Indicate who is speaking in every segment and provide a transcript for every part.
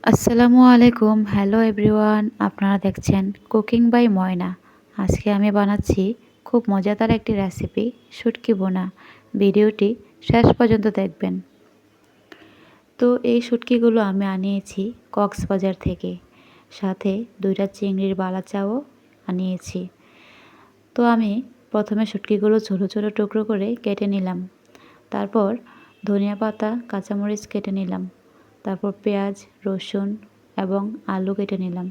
Speaker 1: আসসালামু আলাইকুম। Hello everyone, আপনারা দেখছেন কুকিং বাই ময়না। আজকে আমি বানাচ্ছি খুব মজাদার একটি রেসিপি, শুটকি বোনা। ভিডিওটি শেষ পর্যন্ত দেখবেন। তো এই শুটকিগুলো আমি আনিয়েছি কক্সবাজার থেকে, সাথে 2টা চিংড়ির বালাচাও আনিয়েছি। তো আমি প্রথমে শুটকিগুলো ছোটো ছোটো টুকরো করে কেটে নিলাম। তারপর ধনিয়া পাতা, কাঁচামরিচ কেটে নিলাম। তারপর পেঁয়াজ, রসুন এবং আলু কেটে নিলাম।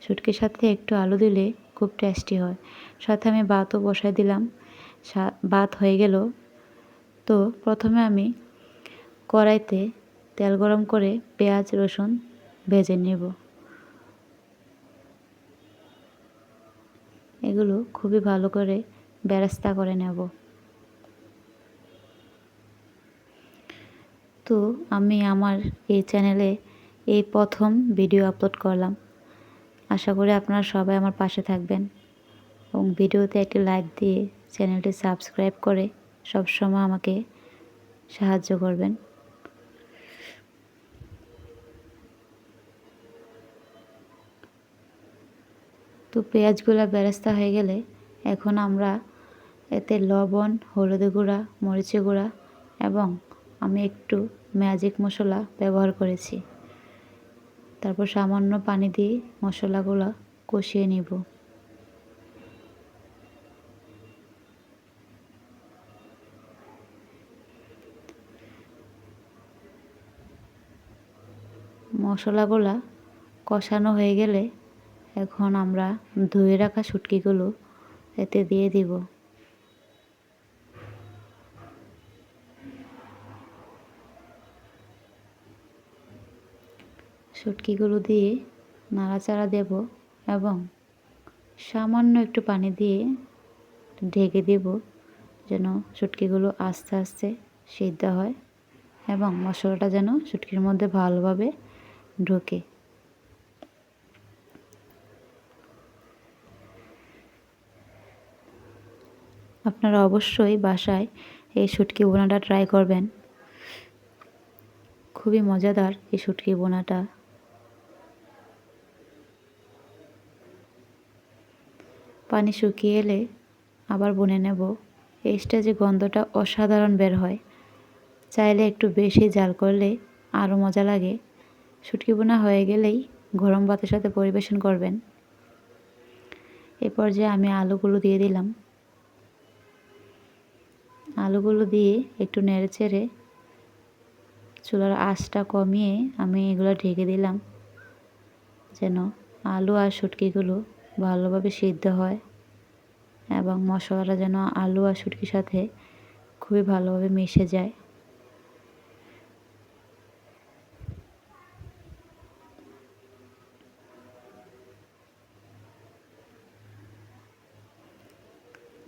Speaker 1: শুটকির সাথে একটু আলু দিলে খুব টেস্টি হয়। সাথে আমি ভাতও বসাই দিলাম। ভাত হয়ে গেল। তো প্রথমে আমি কড়াইতে তেল গরম করে পেঁয়াজ, রসুন ভেজে নেব। এগুলো খুবই ভালো করে বেরেস্তা করে নেব। তো আমি আমার এই চ্যানেলে এই প্রথম ভিডিও আপলোড করলাম। আশা করি আপনারা সবাই আমার পাশে থাকবেন এবং ভিডিওতে একটি লাইক দিয়ে চ্যানেলটি সাবস্ক্রাইব করে সবসময় আমাকে সাহায্য করবেন। তো পেঁয়াজগুলো বেরেস্তা হয়ে গেলে এখন আমরা এতে লবণ, হলুদের গুঁড়া, মরিচের গুঁড়া এবং আমি একটু ম্যাজিক মশলা ব্যবহার করেছি। তারপর সামান্য পানি দিয়ে মশলাগুলো কষিয়ে নিব। মশলাগুলো কষানো হয়ে গেলে এখন আমরা ধুয়ে রাখা শুটকিগুলো এতে দিয়ে দিব। শুটকিগুলো দিয়ে নাড়াচাড়া দেব এবং সামান্য একটু পানি দিয়ে ঢেকে দেব, যেন শুটকিগুলো আস্তে আস্তে সিদ্ধ হয় এবং মশলাটা যেন শুটকির মধ্যে ভালোভাবে ঢোকে। আপনারা অবশ্যই বাসায় এই শুটকি বোনাটা ট্রাই করবেন। খুবই মজাদার এই শুটকি বোনাটা। পানি শুকিয়ে এলে আবার বুনে নেব। এই স্টেজে গন্ধটা অসাধারণ বের হয়। চাইলে একটু বেশি জাল করলে আরও মজা লাগে। শুটকি বোনা হয়ে গেলেই গরম ভাতের সাথে পরিবেশন করবেন। এ পর্যায়ে আমি আলুগুলো দিয়ে দিলাম। আলুগুলো দিয়ে একটু নেড়েচেড়ে চুলার আঁচটা কমিয়ে আমি এগুলো ঢেকে দিলাম, যেন আলু আর শুটকিগুলো ভালোভাবে সিদ্ধ হয় এবং মশলাটা যেন আলু আর শুটকির সাথে খুবই ভালোভাবে মিশে যায়।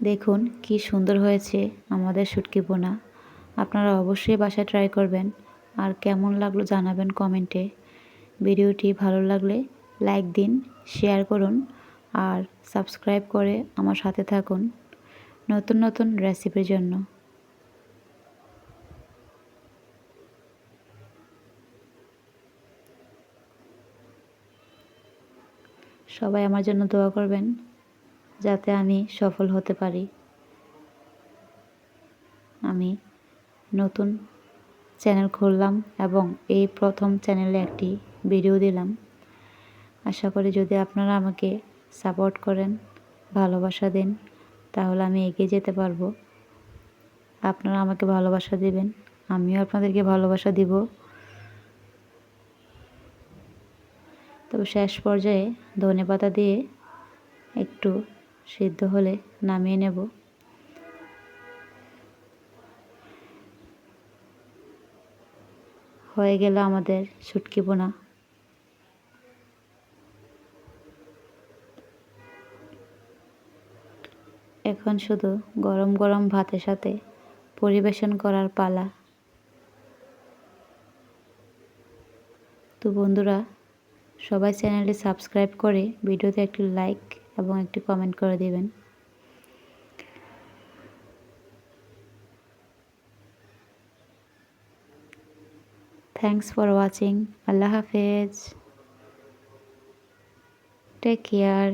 Speaker 1: দেখুন কি সুন্দর হয়েছে আমাদের শুটকি বোনা। আপনারা অবশ্যই বাসায় ট্রাই করবেন আর কেমন লাগলো জানাবেন কমেন্টে। ভিডিওটি ভালো লাগলে লাইক দিন, শেয়ার করুন আর সাবস্ক্রাইব করে আমার সাথে থাকুন নতুন নতুন রেসিপির জন্য। সবাই আমার জন্য দোয়া করবেন যাতে আমি সফল হতে পারি। আমি নতুন চ্যানেল খুললাম এবং এই প্রথম চ্যানেলে একটি ভিডিও দিলাম। আশা করি যদি আপনারা আমাকে সাপোর্ট করেন, ভালোবাসা দেন, তাহলে আমি এগিয়ে যেতে পারবো। আপনারা আমাকে ভালোবাসা দিবেন, আমিও আপনাদেরকে ভালোবাসা দিব। তবে শেষ পর্যায়ে ধনেপাতা দিয়ে একটু সিদ্ধ হলে নামিয়ে নেব। হয়ে গেল আমাদের শুটকি বোনা। এখন শুধু গরম গরম ভাতের সাথে পরিবেশন করার পালা। তো বন্ধুরা, সবাই চ্যানেলটি সাবস্ক্রাইব করে ভিডিওতে একটি লাইক এবং একটি কমেন্ট করে দেবেন। Thanks for watching. আল্লাহ হাফেজ। Take care.